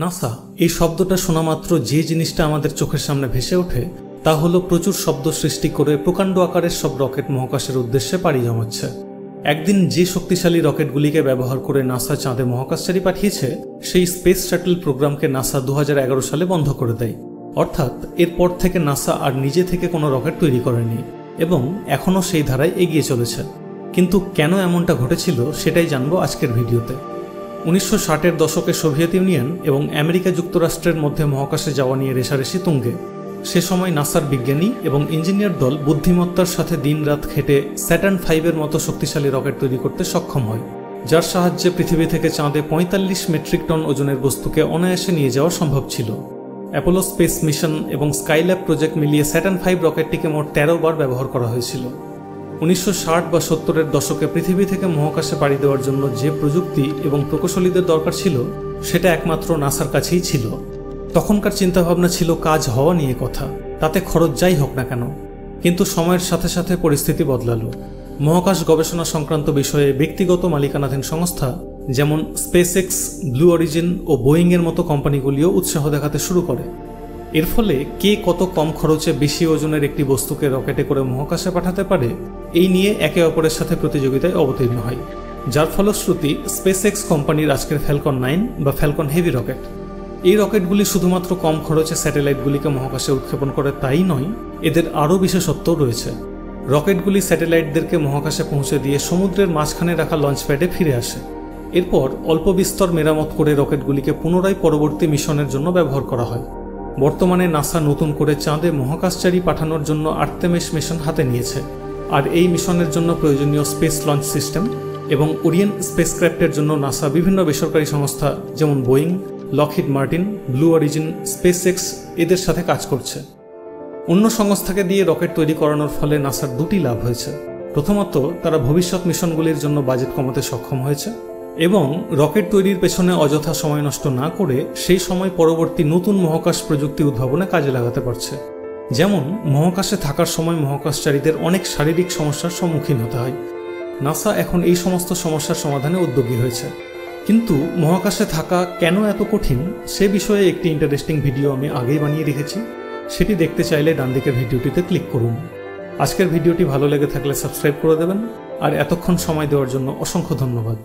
NASA এই শব্দটা শোনা মাত্র যে জিনিসটা আমাদের চোখের সামনে ভেসে ওঠে তা হলো প্রচুর শব্দ সৃষ্টি করে প্রকাণ্ড আকারের সব রকেট মহাকাশের উদ্দেশ্যে পাড়ি জমাচ্ছে। একদিন যে শক্তিশালী রকেটগুলিকে ব্যবহার করে নাসা চাঁদে মহাকাশচারী পাঠিয়েছে সেই স্পেস শাটল প্রোগ্রামকে নাসা 2011 সালে বন্ধ করে দেয়। অর্থাৎ এরপর থেকে নাসা আর নিজে থেকে কোনো রকেট তৈরি করেনি এবং এখনও সেই ধারায় এগিয়ে চলেছে। কিন্তু কেন এমনটা ঘটেছিল সেটাই জানবো আজকের ভিডিওতে। 1960-এর দশকে সোভিয়েত ইউনিয়ন এবং আমেরিকা যুক্তরাষ্ট্রের মধ্যে মহাকাশে যাওয়া নিয়ে রেষারেষি তুঙ্গে। সে সময় নাসার বিজ্ঞানী এবং ইঞ্জিনিয়ার দল বুদ্ধিমত্তার সাথে দিনরাত খেটে স্যাটার্ন 5-এর মতো শক্তিশালী রকেট তৈরি করতে সক্ষম হয়, যার সাহায্যে পৃথিবী থেকে চাঁদে 45 মেট্রিক টন ওজনের বস্তুকে অনায়াসে নিয়ে যাওয়া সম্ভব ছিল। অ্যাপোলো স্পেস মিশন এবং স্কাইল্যাব প্রজেক্ট মিলিয়ে স্যাটার্ন 5 রকেটটিকে মোট 13 বার ব্যবহার করা হয়েছিল। 1960 বা 70-এর দশকে পৃথিবী থেকে মহাকাশে পাড়ি দেওয়ার জন্য যে প্রযুক্তি এবং প্রকৌশলীদের দরকার ছিল সেটা একমাত্র নাসার কাছেই ছিল। তখনকার চিন্তাভাবনা ছিল কাজ হওয়া নিয়ে কথা, তাতে খরচ যাই হোক না কেন। কিন্তু সময়ের সাথে সাথে পরিস্থিতি বদলালো। মহাকাশ গবেষণা সংক্রান্ত বিষয়ে ব্যক্তিগত মালিকানাধীন সংস্থা যেমন স্পেসএক্স, ব্লু অরিজিন ও বোয়িংয়ের মতো কোম্পানিগুলিও উৎসাহ দেখাতে শুরু করে। এর ফলে কে কত কম খরচে বেশি ওজনের একটি বস্তুকে রকেটে করে মহাকাশে পাঠাতে পারে এই নিয়ে একে অপরের সাথে প্রতিযোগিতায় অবতীর্ণ হয়, যার ফলশ্রুতি স্পেসএক্স কোম্পানির আজকের ফ্যালকন 9 বা ফ্যালকন হেভি রকেট। এই রকেটগুলি শুধুমাত্র কম খরচে স্যাটেলাইটগুলিকে মহাকাশে উৎক্ষেপণ করে তাই নয়, এদের আরও বিশেষত্ব রয়েছে। রকেটগুলি স্যাটেলাইটদেরকে মহাকাশে পৌঁছে দিয়ে সমুদ্রের মাঝখানে রাখা লঞ্চপ্যাডে ফিরে আসে। এরপর অল্প বিস্তর মেরামত করে রকেটগুলিকে পুনরায় পরবর্তী মিশনের জন্য ব্যবহার করা হয়। বর্তমানে নাসা নতুন করে চাঁদে মহাকাশচারী পাঠানোর জন্য আর্তেমিস মিশন হাতে নিয়েছে, আর এই মিশনের জন্য প্রয়োজনীয় স্পেস লঞ্চ সিস্টেম এবং ওরিয়ন স্পেসক্রাফটের জন্য নাসা বিভিন্ন বেসরকারি সংস্থা যেমন Boeing, Lockheed Martin, blue origin, SpaceX এদের সাথে কাজ করছে। অন্য সংস্থাকে দিয়ে রকেট তৈরি করানোর ফলে নাসার দুটি লাভ হয়েছে। প্রথমত, তারা ভবিষ্যৎ মিশনগুলির জন্য বাজেট কমাতে সক্ষম হয়েছে এবং রকেট তৈরির পেছনে অযথা সময় নষ্ট না করে সেই সময় পরবর্তী নতুন মহাকাশ প্রযুক্তি উদ্ভাবনে কাজে লাগাতে পারছে। যেমন মহাকাশে থাকার সময় মহাকাশচারীদের অনেক শারীরিক সমস্যার সম্মুখীন হতে হয়। নাসা এখন এই সমস্ত সমস্যার সমাধানে উদ্যোগী হয়েছে। কিন্তু মহাকাশে থাকা কেন এত কঠিন সে বিষয়ে একটি ইন্টারেস্টিং ভিডিও আমি আগেই বানিয়ে রেখেছি, সেটি দেখতে চাইলে ডান দিকের ভিডিওটিতে ক্লিক করুন। আজকের ভিডিওটি ভালো লেগে থাকলে সাবস্ক্রাইব করে দেবেন, আর এতক্ষণ সময় দেওয়ার জন্য অসংখ্য ধন্যবাদ।